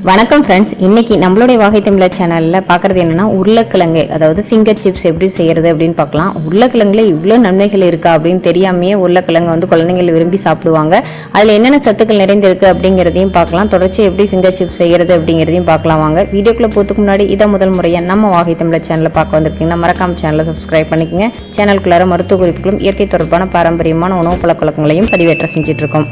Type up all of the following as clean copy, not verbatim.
வணக்கம் ஃப்ரெண்ட்ஸ், இன்னைக்கு நம்மளுடைய வாகை தமிழா சேனலில் பார்க்குறது என்னென்னா உருளைக்கிழங்கு, அதாவது ஃபிங்கர் சிப்ஸ் எப்படி செய்கிறது அப்படின்னு பார்க்கலாம். உருளைக்கிழங்குல இவ்வளோ நன்மைகள் இருக்கா அப்படின்னு தெரியாமையே உருளைக்கிழங்கு வந்து குழந்தைங்கள் விரும்பி சாப்பிடுவாங்க. அதில் என்னென்ன சத்துக்கள் நிறைந்திருக்கு அப்படிங்கிறதையும் பார்க்கலாம். தொடர்ச்சி எப்படி ஃபிங்கர் சிப்ஸ் செய்கிறது அப்படிங்கிறதையும் பார்க்கலாம். வாங்க வீடியோக்குள்ளே போகிறதுக்கு முன்னாடி இதை முதல் முறையாக நம்ம வாகை தமிழா சேனலில் பார்க்க வந்திருக்கீங்கன்னா மறக்காம சேனலை சப்ஸ்கிரைப் பண்ணிக்கோங்க. சேனலுக்குள்ளார மருத்துவ குறிப்புகளும் இயற்கை தொடர்பான பாரம்பரியமான உணவு பழக்கவழக்கங்களையும் பதிவேற்ற செஞ்சுட்ருக்கோம்.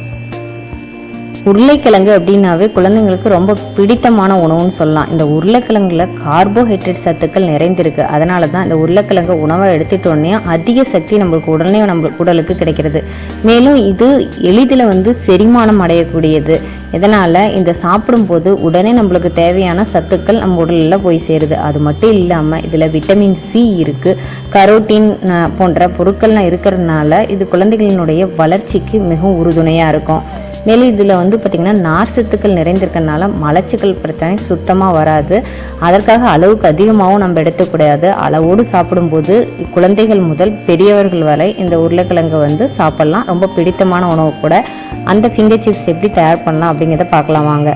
உருளைக்கிழங்கு அப்படின்னாவே குழந்தைங்களுக்கு ரொம்ப பிடித்தமான உணவுன்னு சொல்லலாம். இந்த உருளைக்கிழங்குல கார்போஹைட்ரேட் சத்துக்கள் நிறைந்திருக்கு. அதனால தான் இந்த உருளைக்கிழங்கு உணவை எடுத்துட்டோன்னே அதிக சக்தி நம்மளுக்கு உடனே நம்ம உடலுக்கு கிடைக்கிறது. மேலும் இது எளிதில் செரிமானம் அடையக்கூடியது. இதனால் இந்த சாப்பிடும்போது உடனே நம்மளுக்கு தேவையான சத்துக்கள் நம்ம உடலில் போய் சேருது. அது மட்டும் இல்லாமல் இதில் விட்டமின் சி இருக்குது, கரோட்டின் போன்ற பொருட்கள்லாம் இருக்கிறதுனால இது குழந்தைகளினுடைய வளர்ச்சிக்கு மிகவும் உறுதுணையாக இருக்கும். மேலும் இதில் பார்த்திங்கன்னா நார் சத்துக்கள் நிறைந்திருக்கிறதுனால மலச்சிக்கல் பிரச்சனை சுத்தமாக வராது. அதற்காக அளவுக்கு அதிகமாகவும் நம்ம எடுத்துக்கூடாது. அளவோடு சாப்பிடும்போது குழந்தைகள் முதல் பெரியவர்கள் வரை இந்த உருளைக்கிழங்கு சாப்பிட்லாம். ரொம்ப பிடித்தமான உணவு கூட. அந்த ஃபிங்கர் சிப்ஸ் எப்படி தயார் பண்ணலாம் அப்படிங்கிறத பார்க்கலாம் வாங்க.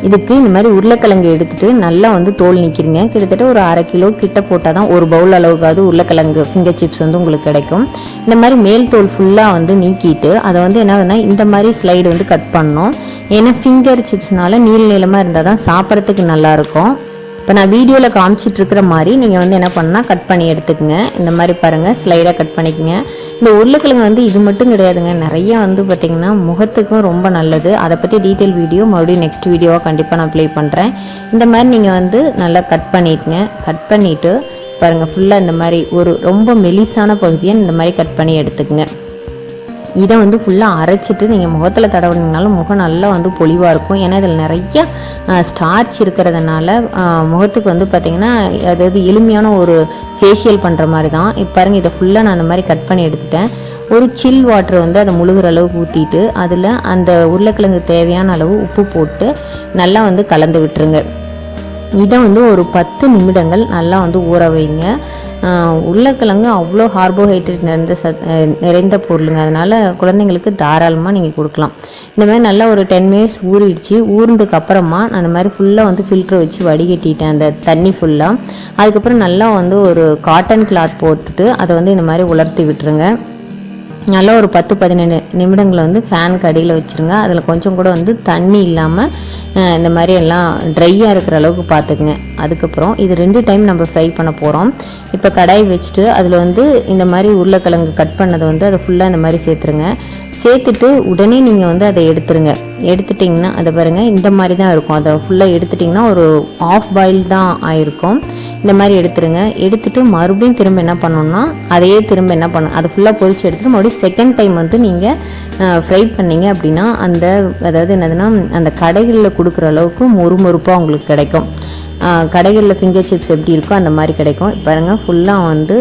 இதுக்கு இந்த மாதிரி உருளைக்கிழங்கு எடுத்துட்டு நல்லா தோல் நீக்கிடுங்க. கிட்டத்தட்ட ஒரு 1/2 கிலோ கிட்ட போட்டால் தான் ஒரு பவுல் அளவுக்காவது உருளைக்கிழங்கு ஃபிங்கர் சிப்ஸ் உங்களுக்கு கிடைக்கும். இந்த மாதிரி மேல் தோல் ஃபுல்லாக நீக்கிட்டு அதை என்னதுன்னா இந்த மாதிரி ஸ்லைடு கட் பண்ணணும். ஏன்னா ஃபிங்கர் சிப்ஸ்னால நீளமாக இருந்தால் தான் சாப்பிட்றதுக்கு நல்லாயிருக்கும். இப்போ நான் வீடியோவில் காமிச்சிட்டு இருக்கிற மாதிரி நீங்கள் என்ன பண்ணால் கட் பண்ணி எடுத்துக்கங்க. இந்த மாதிரி பாருங்கள், ஸ்லைடாக கட் பண்ணிக்கங்க. இந்த உருளைக்கிழங்கு இது மட்டும் கிடையாதுங்க, நிறைய பார்த்திங்கன்னா முகத்துக்கும் ரொம்ப நல்லது. அதை பற்றி டீட்டெயில் வீடியோ மறுபடியும் நெக்ஸ்ட் வீடியோவாக கண்டிப்பாக நான் ப்ளே பண்ணுறேன். இந்த மாதிரி நீங்கள் நல்லா கட் பண்ணிட்டுங்க. கட் பண்ணிவிட்டு பாருங்கள், ஃபுல்லாக இந்த மாதிரி ஒரு ரொம்ப மெலிசான பகுதியை இந்த மாதிரி கட் பண்ணி எடுத்துக்கங்க. இதை ஃபுல்லாக அரைச்சிட்டு நீங்கள் முகத்தில் தடவினீங்கனாலும் முகம் நல்லா பொலிவாக இருக்கும். ஏன்னா இதில் நிறைய ஸ்டார்ச் இருக்கிறதுனால முகத்துக்கு பார்த்திங்கன்னா அதாவது எளிமையான ஒரு ஃபேஷியல் பண்ணுற மாதிரி தான். இப்போ பாருங்கள், இதை ஃபுல்லாக நான் அந்த மாதிரி கட் பண்ணி எடுத்துட்டேன். ஒரு சில் வாட்டர் அதை முழுகிற அளவுக்கு ஊற்றிட்டு அதில் அந்த உருளைக்கிழங்கு தேவையான அளவு உப்பு போட்டு நல்லா கலந்து விட்டுருங்க. இதை ஒரு 10 நிமிடங்கள் நல்லா ஊற வைங்க. உருளைக்கிழங்கு அவ்வளோ கார்போஹைட்ரேட் நிறைந்த பொருளுங்க. அதனால் குழந்தைங்களுக்கு தாராளமாக நீங்கள் கொடுக்கலாம். இந்த மாதிரி நல்லா ஒரு 10 மினிட்ஸ் ஊறிடுச்சு. ஊறினதுக்கு அப்புறமா நான் அந்த மாதிரி ஃபுல்லாக ஃபில்ட்ரு வச்சு வடிகட்டிட்டேன் அந்த தண்ணி ஃபுல்லாக. அதுக்கப்புறம் நல்லா ஒரு காட்டன் கிளாத் போட்டுட்டு அதை இந்த மாதிரி உலர்த்தி விட்டுருங்க. நல்லா ஒரு 10-15 நிமிடங்களை ஃபேனுக்கு அடியில் வச்சுருங்க. அதில் கொஞ்சம் கூட தண்ணி இல்லாமல் இந்த மாதிரி எல்லாம் ட்ரையாக இருக்கிற அளவுக்கு பார்த்துக்குங்க. அதுக்கப்புறம் இது 2 டைம் நம்ம ஃப்ரை பண்ண போகிறோம். இப்போ கடாய் வச்சுட்டு அதில் இந்த மாதிரி உருளைக்கிழங்கு கட் பண்ணதை அதை ஃபுல்லாக இந்த மாதிரி சேர்த்துருங்க. சேர்த்துட்டு உடனே நீங்கள் அதை எடுத்துருங்க. எடுத்துட்டிங்கன்னா அதை பாருங்கள், இந்த மாதிரி தான் இருக்கும். அதை ஃபுல்லாக எடுத்துட்டிங்கன்னா ஒரு ஆஃப் பாயில் தான் ஆயிருக்கும். இந்த மாதிரி எடுத்துருங்க. எடுத்துட்டு மறுபடியும் திரும்ப என்ன பண்ணணும்னா அதையே திரும்ப என்ன அதை ஃபுல்லாக பொரிச்சு எடுத்துட்டு மறுபடியும் செகண்ட் டைம் நீங்கள் ஃப்ரை பண்ணிங்க அப்படின்னா அதாவது என்னதுன்னா அந்த கடைகளில் கொடுக்குற அளவுக்கு மொறுமொறுப்பாக உங்களுக்கு கிடைக்கும். கடைகளில் ஃபிங்கர் சிப்ஸ் எப்படி இருக்கோ அந்த மாதிரி கிடைக்கும். பாருங்கள், ஃபுல்லாக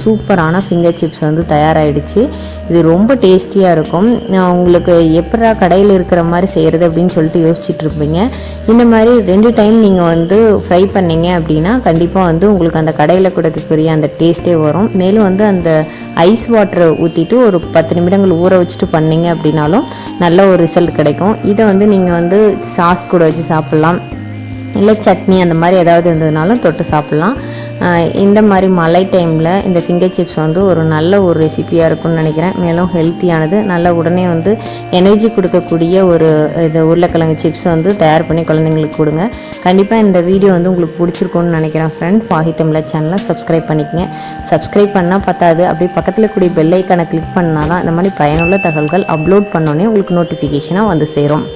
சூப்பரான ஃபிங்கர் சிப்ஸ் தயாராகிடுச்சு. இது ரொம்ப டேஸ்டியாக இருக்கும். உங்களுக்கு எப்படா கடையில் இருக்கிற மாதிரி செய்கிறது அப்படின்னு சொல்லிட்டு யோசிச்சுட்டு இருப்பீங்க. இந்த மாதிரி 2 டைம் நீங்கள் ஃப்ரை பண்ணிங்க அப்படின்னா கண்டிப்பாக உங்களுக்கு அந்த கடையில் கொடுக்கக்கூடிய அந்த டேஸ்ட்டே வரும். மேலும் அந்த ஐஸ் வாட்டரை ஊற்றிட்டு ஒரு 10 நிமிடங்கள் ஊற வச்சுட்டு பண்ணிங்க அப்படின்னாலும் நல்ல ஒரு ரிசல்ட் கிடைக்கும். இதை நீங்கள் சாஸ் கூட வச்சு சாப்பிட்லாம், இல்லை சட்னி அந்த மாதிரி ஏதாவது இருந்ததுனாலும் தொட்டு சாப்பிட்லாம். இந்த மாதிரி மழை டைமில் இந்த ஃபிங்கர் சிப்ஸ் ஒரு நல்ல ஒரு ரெசிபியாக இருக்கும்னு நினைக்கிறேன். மேலும் ஹெல்த்தியானது, நல்ல உடனே எனர்ஜி கொடுக்கக்கூடிய ஒரு இது உருளைக்கிழங்கு சிப்ஸ் தயார் பண்ணி குழந்தைங்களுக்கு கொடுங்க. கண்டிப்பாக இந்த வீடியோ உங்களுக்கு பிடிச்சிருக்கும்னு நினைக்கிறேன் ஃப்ரெண்ட்ஸ். வாகை தமிழா சேனலை சப்ஸ்கிரைப் பண்ணிக்கங்க. சப்ஸ்கிரைப் பண்ணால் பத்தாது, அப்படியே பக்கத்தில் கூடிய பெல் ஐக்கானை கிளிக் பண்ணால் தான் இந்த மாதிரி பயனுள்ள தகவல்கள் அப்லோட் பண்ணோன்னே உங்களுக்கு நோட்டிஃபிகேஷனாக சேரும்.